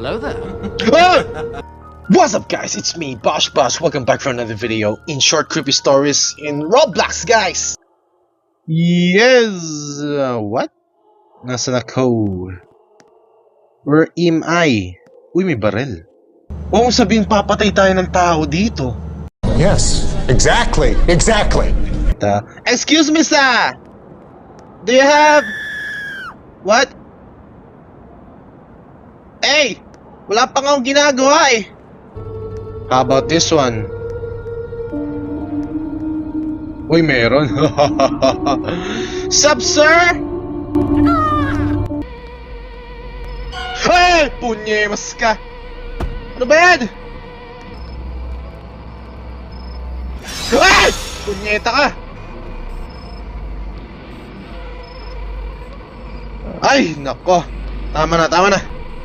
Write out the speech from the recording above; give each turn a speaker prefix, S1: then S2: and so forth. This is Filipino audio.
S1: Hello there.
S2: What's up, guys? It's me, Bosh. Welcome back for another video in short creepy stories in Roblox, guys. Yes. What? Nasaan ako? Where am I? Uy, may baril. Huwag mo sabihing papatay tayo ng tao dito.
S3: Yes, exactly.
S2: Excuse me, sir. Do you have... What? Hey! Wala pa nga akong ginagawa eh. How about this one? Uy, meron. Sup, sir? Hey! Punyemas ka! Ano ba yan? Ay! Punyeta ka! Ay, nako. Tama na.